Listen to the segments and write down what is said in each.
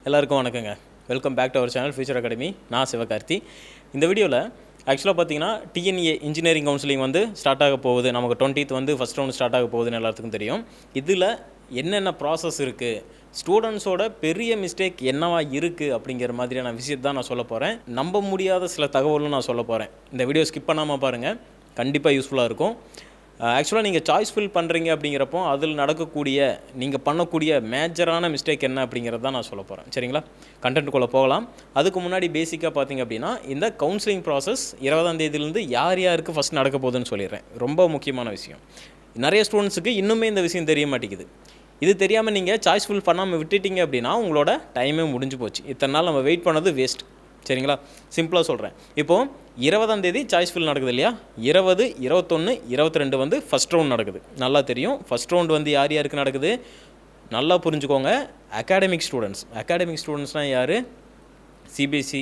எல்லாருக்கும் வணக்கங்க. Welcome back to our channel future academy. நான் சிவகார்த்தி. இந்த வீடியோவில் ஆக்சுவலாக பார்த்தீங்கன்னா டிஎன்ஏ இன்ஜினியரிங் கவுன்சிலிங் வந்து ஸ்டார்ட் ஆக போகுது. நமக்கு 20th வந்து ஃபஸ்ட் ரவுண்ட் ஸ்டார்ட் ஆக போகுதுன்னு எல்லாத்துக்கும் தெரியும். இதில் என்னென்ன ப்ராசஸ் இருக்குது, ஸ்டூடெண்ட்ஸோட பெரிய மிஸ்டேக் என்னவா இருக்குது அப்படிங்கிற மாதிரியான விஷயத்தை தான் நான் சொல்ல போகிறேன். நம்ப முடியாத சில தகவலும் நான் சொல்ல போகிறேன். இந்த வீடியோ ஸ்கிப் பண்ணாமல் பாருங்கள், கண்டிப்பாக யூஸ்ஃபுல்லாக இருக்கும். ஆக்சுவலாக நீங்கள் சாய்ஸ் ஃபில் பண்ணுறீங்க அப்படிங்கிறப்போ அதில் நடக்கக்கூடிய நீங்கள் பண்ணக்கூடிய மேஜரான மிஸ்டேக் என்ன அப்படிங்கிறது தான் நான் சொல்ல போகிறேன். சரிங்களா, கண்டென்ட்டுக்குள்ளே போகலாம். அதுக்கு முன்னாடி பேசிக்காக பார்த்தீங்க அப்படின்னா இந்த கவுன்சிலிங் ப்ராசஸ் 20ஆம் தேதியிலேருந்து யார் யாருக்கு ஃபஸ்ட் நடக்க போகுதுன்னு சொல்லிடுறேன். ரொம்ப முக்கியமான விஷயம். நிறைய ஸ்டூடெண்ட்ஸுக்கு இன்னுமே இந்த விஷயம் தெரிய மாட்டேங்குது. இது தெரியாமல் நீங்கள் சாய்ஸ் ஃபில் பண்ணாமல் விட்டுட்டீங்க அப்படின்னா உங்களோட டைமே முடிஞ்சு போச்சு. இத்தனை நாள் நம்ம வெயிட் பண்ணது வேஸ்ட். சரிங்களா, சிம்பிளாக சொல்கிறேன். இப்போது 20ஆம் தேதி சாய்ஸ் ஃபில் நடக்குது இல்லையா, 20, 21, 22 வந்து ஃபஸ்ட் ரவுண்ட் நடக்குது. நல்லா தெரியும். ஃபஸ்ட் ரவுண்ட் வந்து யார் யாருக்கு நடக்குது நல்லா புரிஞ்சுக்கோங்க. அகாடமிக் ஸ்டூடெண்ட்ஸ்னால் யார்? சிபிஎஸ்சி,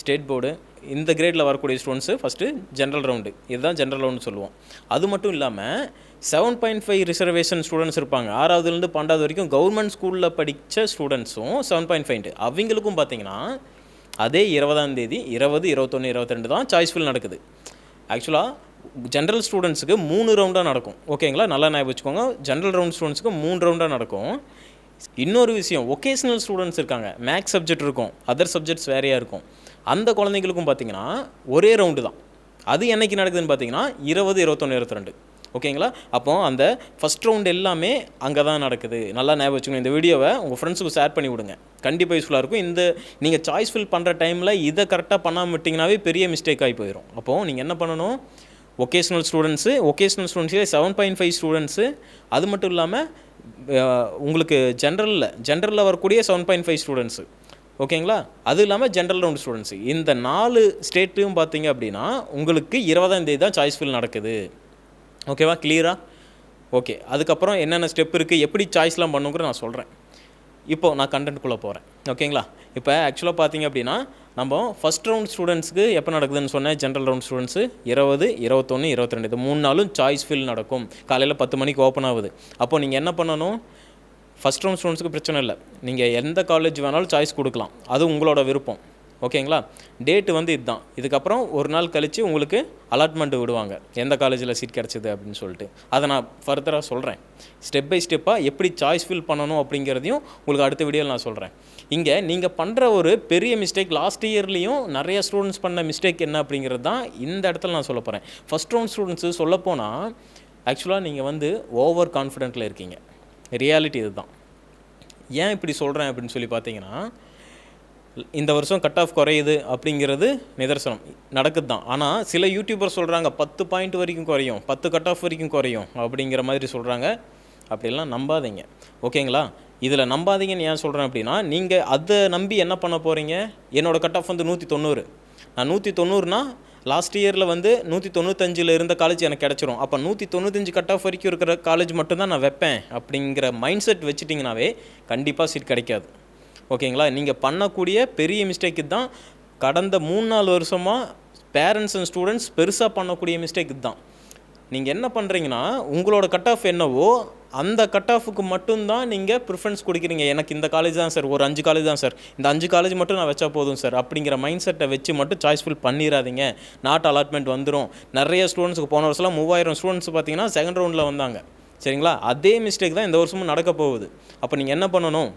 ஸ்டேட் போர்டு, இந்த கிரேடில் வரக்கூடிய ஸ்டூடெண்ட்ஸு ஃபஸ்ட்டு ஜென்ரல் ரவுண்டு. இதுதான் ஜென்ரல் ரவுண்டு சொல்லுவோம். அது மட்டும் இல்லாமல் 7.5 ரிசர்வேஷன் ஸ்டூடெண்ட்ஸ் இருப்பாங்க. 6ஆவதுலேருந்து 12வது வரைக்கும் கவர்மெண்ட் ஸ்கூலில் படித்த ஸ்டூடெண்ட்ஸும் 7.5. அவங்களுக்கும் பார்த்தீங்கன்னா அதே 20ஆம் தேதி 20, 21, 22 தான் சாய்ஸ் ஃபில் நடக்குது. ஆக்சுவலாக ஜென்ரல் ஸ்டூடெண்ட்ஸுக்கு 3 ரவுண்டாக நடக்கும். ஓகேங்களா, நல்லா ஞாபகம் வச்சுக்கோங்க. ஜென்ரல் ரவுண்ட் ஸ்டூடெண்ட்ஸுக்கு 3 ரவுண்டாக நடக்கும். இன்னொரு விஷயம், ஒகேஷ்னல் ஸ்டூடெண்ட்ஸ் இருக்காங்க. மேக்ஸ் சப்ஜெக்ட் இருக்கும், அதர் சப்ஜெக்ட்ஸ் வேறையாக இருக்கும். அந்த குழந்தைங்களுக்கும் பார்த்திங்கன்னா ஒரே ரவுண்டு தான். அது என்றைக்கு நடக்குதுன்னு பார்த்தீங்கன்னா 20, 21, 22. ஓகேங்களா, அப்போது அந்த ஃபஸ்ட் ரவுண்ட் எல்லாமே அங்கே தான் நடக்குது. நல்லா ஞாபகம் வச்சுக்கணும். இந்த வீடியோவை உங்கள் ஃப்ரெண்ட்ஸுக்கு ஷேர் பண்ணி விடுங்க, கண்டிப்பாக யூஸ்ஃபுல்லாக இருக்கும். இந்த நீங்கள் சாய்ஸ் ஃபில் பண்ணுற டைமில் இதை கரெக்டாக பண்ணாமல் விட்டிங்கனாவே பெரிய மிஸ்டேக் ஆகி போயிடும். அப்போது நீங்கள் என்ன பண்ணணும், ஒகேஷ்னல் ஸ்டூடெண்ட்ஸே 7.5 ஸ்டூடெண்ட்ஸு, அது மட்டும் இல்லாமல் உங்களுக்கு ஜென்ரலில் வரக்கூடிய 7.5 ஸ்டூடெண்ட்ஸு. ஓகேங்களா, அது இல்லாமல் ஜென்ரல் ரவுண்ட் ஸ்டூடெண்ட்ஸு. இந்த 4 ஸ்டேட்லையும் பார்த்தீங்க அப்படின்னா உங்களுக்கு 20ஆம் தேதி தான் சாய்ஸ் ஃபில் நடக்குது. ஓகேவா, கிளியரா? ஓகே, அதுக்கப்புறம் என்னென்ன ஸ்டெப் இருக்குது, எப்படி சாய்ஸ்லாம் பண்ணுங்கிற நான் சொல்கிறேன். இப்போது நான் கண்டென்ட்குள்ளே போகிறேன். ஓகேங்களா, இப்போ ஆக்சுவலாக பார்த்தீங்க அப்படின்னா நம்ம ஃபஸ்ட் ரவுண்ட் ஸ்டூடெண்ட்ஸ்க்கு எப்போ நடக்குதுன்னு சொன்னேன். ஜென்ரல் ரவுண்ட் ஸ்டூடெண்ட்ஸு 20, 21, 22 இது 3 நாளும் சாய்ஸ் ஃபில் நடக்கும். காலையில் 10 மணிக்கு ஓப்பன் ஆகுது. அப்போது நீங்கள் என்ன பண்ணணும், ஃபஸ்ட் ரவுண்ட் ஸ்டூடெண்ட்ஸுக்கு பிரச்சனை இல்லை, நீங்கள் எந்த காலேஜ் வேணாலும் சாய்ஸ் கொடுக்கலாம், அது உங்களோட விருப்பம். ஓகேங்களா, டேட்டு வந்து இதுதான். இதுக்கப்புறம் ஒரு நாள் கழித்து உங்களுக்கு அலாட்மெண்ட்டு விடுவாங்க, எந்த காலேஜில் சீட் கிடச்சிது அப்படின்னு சொல்லிட்டு. அதை நான் ஃபர்தராக சொல்கிறேன். ஸ்டெப் பை ஸ்டெப்பாக எப்படி சாய்ஸ் ஃபில் பண்ணணும் அப்படிங்கிறதையும் உங்களுக்கு அடுத்த வீடியோவில் நான் சொல்கிறேன். இங்கே நீங்கள் பண்ணுற ஒரு பெரிய மிஸ்டேக், லாஸ்ட் இயர்லேயும் நிறைய ஸ்டூடெண்ட்ஸ் பண்ண மிஸ்டேக் என்ன அப்படிங்கிறது தான் இந்த இடத்துல நான் சொல்ல போகிறேன். ஃபஸ்ட் ரவுண்ட் ஸ்டூடெண்ட்ஸு சொல்லப்போனால் ஆக்சுவலாக நீங்கள் வந்து ஓவர் கான்ஃபிடென்ட்டில் இருக்கீங்க. ரியாலிட்டி இது தான். ஏன் இப்படி சொல்கிறேன் அப்படின்னு சொல்லி பார்த்தீங்கன்னா, இந்த வருஷம் கட் ஆஃப் குறையுது அப்படிங்கிறது நிதர்சனம் நடக்குது தான். ஆனால் சில யூடியூபர் சொல்கிறாங்க 10 பாயிண்ட் வரைக்கும் குறையும், 10 கட் ஆஃப் வரைக்கும் குறையும் அப்படிங்கிற மாதிரி சொல்கிறாங்க. அப்படிலாம் நம்பாதீங்க. ஓகேங்களா, இதில் நம்பாதீங்கன்னு ஏன் சொல்கிறேன் அப்படின்னா, நீங்கள் அதை நம்பி என்ன பண்ண போகிறீங்க, என்னோடய கட் ஆஃப் வந்து 190. நான் 190னா லாஸ்ட் இயரில் வந்து 195 இருந்த காலேஜ் எனக்கு கிடச்சிரும். அப்போ 195 கட் ஆஃப் வரைக்கும் இருக்கிற காலேஜ் மட்டும்தான் நான் வைப்பேன் அப்படிங்கிற மைண்ட் செட் வச்சுட்டிங்கனாவே கண்டிப்பாக சீட் கிடைக்காது. ஓகேங்களா, நீங்கள் பண்ணக்கூடிய பெரிய மிஸ்டேக்கு தான். கடந்த 3-4 வருஷமாக பேரண்ட்ஸ் அண்ட் ஸ்டூடெண்ட்ஸ் பெருசாக பண்ணக்கூடிய மிஸ்டேக் தான். நீங்கள் என்ன பண்ணுறீங்கன்னா, உங்களோட கட் ஆஃப் என்னவோ அந்த கட் ஆஃபுக்கு மட்டும்தான் நீங்கள் ப்ரிஃபரன்ஸ் கொடுக்குறீங்க. எனக்கு இந்த காலேஜ் தான் சார், ஒரு 5 காலேஜ் தான் சார், இந்த 5 காலேஜ் மட்டும் நான் வச்சா போதும் சார் அப்படிங்கிற மைண்ட் செட்டை வச்சு மட்டும் சாய்ஸ் ஃபில் பண்ணிடாதீங்க. நாட் அலாட்மெண்ட் வந்துடும். நிறைய ஸ்டூடெண்ட்ஸுக்கு போன வருஷம்லாம் 3000 ஸ்டூடெண்ட்ஸ் பார்த்தீங்கன்னா செகண்ட் ரவுண்டில் வந்தாங்க. சரிங்களா, அதே மிஸ்டேக் தான் இந்த வருஷமும் நடக்க போகுது. அப்போ நீங்கள் என்ன பண்ணணும்,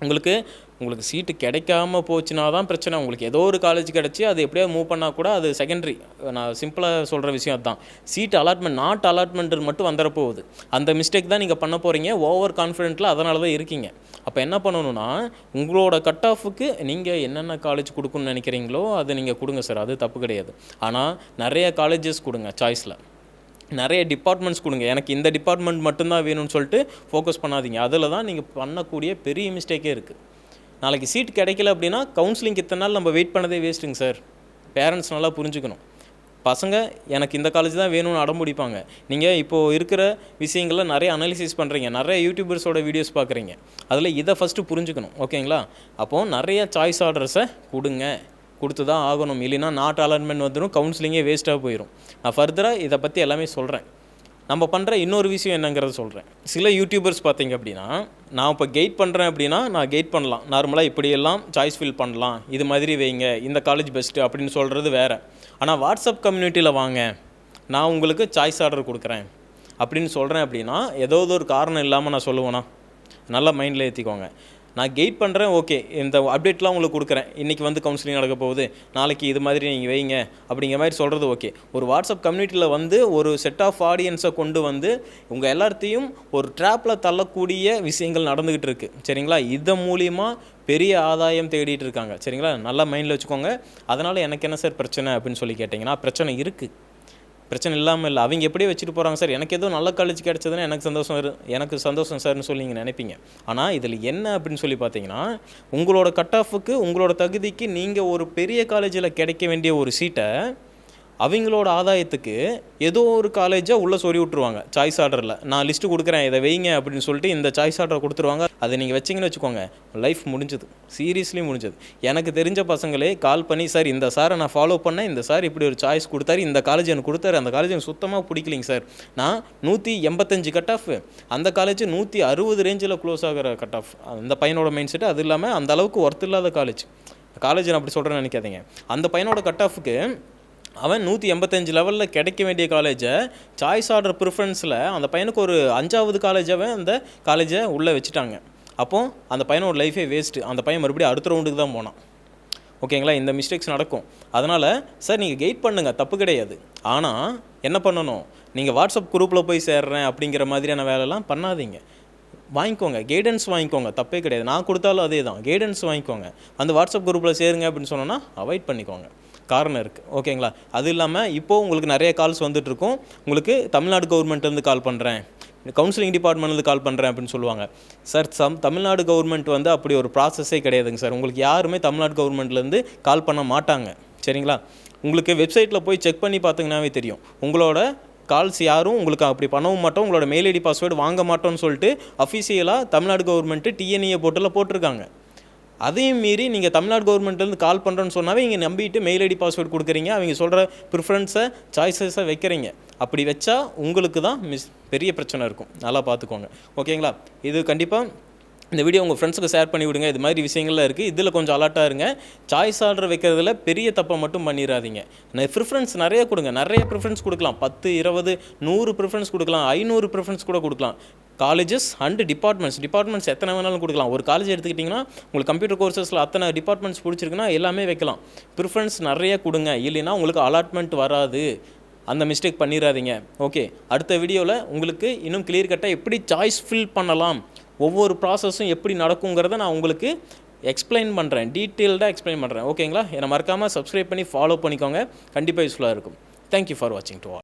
உங்களுக்கு சீட்டு கிடைக்காம போச்சுன்னா தான் பிரச்சனை. உங்களுக்கு ஏதோ ஒரு காலேஜ் கிடச்சி அது எப்படியாவது மூவ் பண்ணால் கூட அது செகண்டரி. நான் சிம்பிளாக சொல்கிற விஷயம் அதுதான். சீட் அலாட்மெண்ட், நாட் அலாட்மெண்ட் மட்டும் வந்துடப்போகுது. அந்த மிஸ்டேக் தான் நீங்கள் பண்ண போகிறீங்க. ஓவர் கான்ஃபிடென்ட்டில் அதனால தான் இருக்கீங்க. அப்போ என்ன பண்ணணும்னா, உங்களோட கட் ஆஃபுக்கு நீங்கள் என்னென்ன காலேஜ் கொடுக்கணும்னு நினைக்கிறீங்களோ அதை நீங்கள் கொடுங்க சார், அது தப்பு கிடையாது. ஆனால் நிறைய காலேஜஸ் கொடுங்க, சாய்ஸில் நிறைய டிபார்ட்மெண்ட்ஸ் கொடுங்க. எனக்கு இந்த டிபார்ட்மெண்ட் மட்டும்தான் வேணும்னு சொல்லிட்டு ஃபோக்கஸ் பண்ணாதீங்க. அதில் தான் நீங்கள் பண்ணக்கூடிய பெரிய மிஸ்டேக்கே இருக்குது. நாளைக்கு சீட் கிடைக்கல அப்படின்னா கவுன்சிலிங் இத்தனை நாள் நம்ம வெயிட் பண்ணதே வேஸ்ட்டுங்க சார். பேரண்ட்ஸ் நல்லா புரிஞ்சுக்கணும். பசங்க எனக்கு இந்த காலேஜ் தான் வேணும்னு அடம் பிடிப்பாங்க. நீங்கள் இப்போது இருக்கிற விஷயங்களை நிறைய அனாலிசிஸ் பண்ணுறீங்க, நிறைய யூடியூபர்ஸோட வீடியோஸ் பார்க்குறீங்க, அதில் இதை ஃபஸ்ட்டு புரிஞ்சுக்கணும். ஓகேங்களா, அப்போது நிறைய சாய்ஸ் ஆர்டர்ஸை கொடுத்து தான் ஆகணும். இல்லைன்னா நாட் அலாட்மெண்ட் வந்துடும், கவுன்சிலிங்கே வேஸ்ட்டாக போயிடும். நான் ஃபர்தராக இதை பற்றி எல்லாமே சொல்கிறேன். நம்ம பண்ணுற இன்னொரு விஷயம் என்னங்கிறத சொல்கிறேன். சில யூடியூபர்ஸ் பார்த்தீங்க அப்படின்னா, நான் இப்போ கைட் பண்ணுறேன் அப்படின்னா, நான் கைட் பண்ணலாம். நார்மலாக இப்படியெல்லாம் சாய்ஸ் ஃபில் பண்ணலாம், இது மாதிரி வைங்க, இந்த காலேஜ் பெஸ்ட்டு அப்படின்னு சொல்கிறது வேறு. ஆனால் வாட்ஸ்அப் கம்யூனிட்டியில் வாங்க, நான் உங்களுக்கு சாய்ஸ் ஆர்டர் கொடுக்குறேன் அப்படின்னு சொல்கிறேன் அப்படின்னா, ஏதோ ஒரு காரணம் இல்லாமல் நான் சொல்லுவேனா? நல்லா மைண்டில் ஏற்றிக்கோங்க. நான் கைட் பண்ணுறேன், ஓகே, இந்த அப்டேட்லாம் உங்களுக்கு கொடுக்குறேன். இன்றைக்கி வந்து கவுன்சிலிங் நடக்க போகுது, நாளைக்கு இது மாதிரி நீங்கள் வைங்க அப்படிங்கிற மாதிரி சொல்கிறது ஓகே. ஒரு வாட்ஸ்அப் கம்யூனிட்டியில் வந்து ஒரு செட் ஆஃப் ஆடியன்ஸை கொண்டு வந்து உங்கள் எல்லாத்தையும் ஒரு ட்ராப்பில் தள்ளக்கூடிய விஷயங்கள் நடந்துக்கிட்டு இருக்குது, சரிங்களா? இதன் மூலிமா பெரிய ஆதாயம் தேடிட்டு இருக்காங்க, சரிங்களா? நல்லா மைண்டில் வச்சுக்கோங்க. அதனால் எனக்கு என்ன சார் பிரச்சனை அப்படின்னு சொல்லி கேட்டிங்கன்னா, பிரச்சனை இருக்குது, பிரச்சனை இல்லாமல் இல்லை. அவங்க எப்படியே வச்சுட்டு போகிறாங்க சார், எனக்கு ஏதோ நல்ல காலேஜ் கிடச்சதுன்னா எனக்கு சந்தோஷம் சார்னு சொல்லி நீங்கள் நினைப்பீங்க. ஆனால் இதில் என்ன அப்படின்னு சொல்லி பார்த்தீங்கன்னா, உங்களோட கட் ஆஃபுக்கு உங்களோட தகுதிக்கு நீங்கள் ஒரு பெரிய காலேஜில் கிடைக்க வேண்டிய ஒரு சீட்டை அவங்களோட ஆதாயத்துக்கு ஏதோ ஒரு காலேஜை உள்ளே சொறி விட்ருவாங்க சாய்ஸ் ஆர்டரில். நான் லிஸ்ட்டு கொடுக்குறேன், இதை வைங்க அப்படின்னு சொல்லிட்டு இந்த சாய்ஸ் ஆர்டரை கொடுத்துருவாங்க. அதை நீங்கள் வச்சிங்கன்னு வச்சுக்கோங்க, லைஃப் முடிஞ்சது, சீரியஸ்லி முடிஞ்சது. எனக்கு தெரிஞ்ச பசங்களே கால் பண்ணி, சார் இந்த சாரை நான் ஃபாலோ பண்ணேன், இந்த சார் இப்படி ஒரு சாய்ஸ் கொடுத்தாரு, இந்த காலேஜ் எனக்கு கொடுத்தாரு, அந்த காலேஜ் எனக்கு சுத்தமாக பிடிக்கலிங்க சார், நான் 185 கட் ஆஃப், அந்த காலேஜ் 160 ரேஞ்சில் க்ளோஸ் ஆகிற கட் ஆஃப். அந்த பையனோட மைண்ட் செட்டு. அது இல்லாமல் அந்த அளவுக்கு ஒர்த் இல்லாத காலேஜ் நான் அப்படி சொல்கிறேன்னு நினைக்காதீங்க. அந்த பையனோட கட் ஆஃபுக்கு அவன் 185 லெவலில் கிடைக்க வேண்டிய காலேஜை சாய்ஸ் ஆர்டர் ப்ரிஃபரன்ஸில் அந்த பையனுக்கு ஒரு 5வது காலேஜாகவே அந்த காலேஜை உள்ளே வச்சுட்டாங்க. அப்போது அந்த பையனோட லைஃபே வேஸ்ட்டு. அந்த பையன் மறுபடியும் அடுத்த ரவுண்டுக்கு தான் போனான். ஓகேங்களா? இந்த மிஸ்டேக்ஸ் நடக்கும். அதனால் சார் நீங்கள் கைட் பண்ணுங்கள், தப்பு கிடையாது. ஆனால் என்ன பண்ணணும், நீங்கள் வாட்ஸ்அப் குரூப்பில் போய் சேர்றேன் அப்படிங்கிற மாதிரியான வேலைலாம் பண்ணாதீங்க. வாங்கிக்கோங்க, கைடன்ஸ் வாங்கிக்கோங்க, தப்பே கிடையாது. நான் கொடுத்தாலும் அதே தான், கைடன்ஸ் வாங்கிக்கோங்க. அந்த வாட்ஸ்அப் குரூப்பில் சேருங்க அப்படின்னு சொன்னோன்னா அவாய்ட் பண்ணிக்கோங்க, காரணம் இருக்குது. ஓகேங்களா? அது இல்லாமல் இப்போது உங்களுக்கு நிறைய கால்ஸ் வந்துட்டுருக்கும். உங்களுக்கு தமிழ்நாடு கவர்மெண்ட்லேருந்து கால் பண்ணுறேன், கவுன்சிலிங் டிபார்ட்மெண்ட்லேருந்து கால் பண்ணுறேன் அப்படின்னு சொல்லுவாங்க. சார் தமிழ்நாடு கவர்மெண்ட் வந்து அப்படி ஒரு ப்ராசஸே கிடையாதுங்க சார். உங்களுக்கு யாருமே தமிழ்நாடு கவர்மெண்ட்லேருந்து கால் பண்ண மாட்டாங்க, சரிங்களா? உங்களுக்கு வெப்சைட்டில் போய் செக் பண்ணி பார்த்தீங்கன்னாவே தெரியும். உங்களோட கால்ஸ் யாரும் உங்களுக்கு அப்படி பண்ணவும் மாட்டோம், உங்களோட மெயில் ஐடி பாஸ்வேர்டு வாங்க மாட்டோம்னு சொல்லிட்டு அஃபிஷியலாக தமிழ்நாடு கவர்மெண்ட்டு டிஎன்ஏ போர்ட்டலில் போட்டிருக்காங்க. அதையும் மீறி நீங்கள் தமிழ்நாடு கவர்மெண்ட்லேருந்து கால் பண்ணுறோன்னு சொன்னாவே இங்கே நம்பிட்டு மெயில் ஐடி பாஸ்வேர்டு கொடுக்குறீங்க, அவங்க சொல்கிற ப்ரிஃபரன்ஸை சாய்ஸஸை வைக்கிறீங்க. அப்படி வச்சா உங்களுக்கு தான் பெரிய பிரச்சனை இருக்கும், நல்லா பார்த்துக்கோங்க. ஓகேங்களா? இது கண்டிப்பாக இந்த வீடியோ உங்கள் ஃப்ரெண்ட்ஸுக்கு ஷேர் பண்ணி விடுங்க. இது மாதிரி விஷயங்கள்லாம் இருக்குது, இதில் கொஞ்சம் அலர்ட்டாக இருங்க. சாய்ஸ் ஆர்டர் வைக்கிறதுல பெரிய தப்பை மட்டும் பண்ணிடாதீங்க. ப்ரிஃபரன்ஸ் நிறைய கொடுங்க, நிறைய ப்ரிஃபரன்ஸ் கொடுக்கலாம். 10, 20, 100 ப்ரிஃபரன்ஸ் கொடுக்கலாம், 500 ப்ரிஃபரன்ஸ் கூட கொடுக்கலாம். காலேஜஸ் அண்டு டிபார்ட்மெண்ட்ஸ் எத்தனை வேணாலும் கொடுக்கலாம். ஒரு காலேஜ் எடுத்துக்கிட்டிங்கன்னா உங்களுக்கு கம்ப்யூட்டர் கோர்சஸில் அத்தனை டிபார்ட்மெண்ட்ஸ் பிடிச்சிருக்குன்னா எல்லாமே வைக்கலாம். ப்ரிஃபரன்ஸ் நிறைய கொடுங்க, இல்லைன்னா உங்களுக்கு அலாட்மெண்ட் வராது. அந்த மிஸ்டேக் பண்ணிடாதீங்க. ஓகே, அடுத்த வீடியோவில் உங்களுக்கு இன்னும் கிளியர் கட்டாக எப்படி சாய்ஸ் ஃபில் பண்ணலாம், ஒவ்வொரு ப்ராசஸும் எப்படி நடக்குங்கிறத நான் உங்களுக்கு எக்ஸ்பிளைன் பண்ணுறேன், டீட்டெயில்டாக எக்ஸ்பிளைன் பண்ணுறேன். ஓகேங்களா? என்னை மறக்காமல் சப்ஸ்கிரைப் பண்ணி ஃபாலோ பண்ணிக்கோங்க, கண்டிப்பாக யூஸ்ஃபுல்லாக இருக்கும். தேங்க்யூ ஃபார் வாட்சிங் டு ஆல்.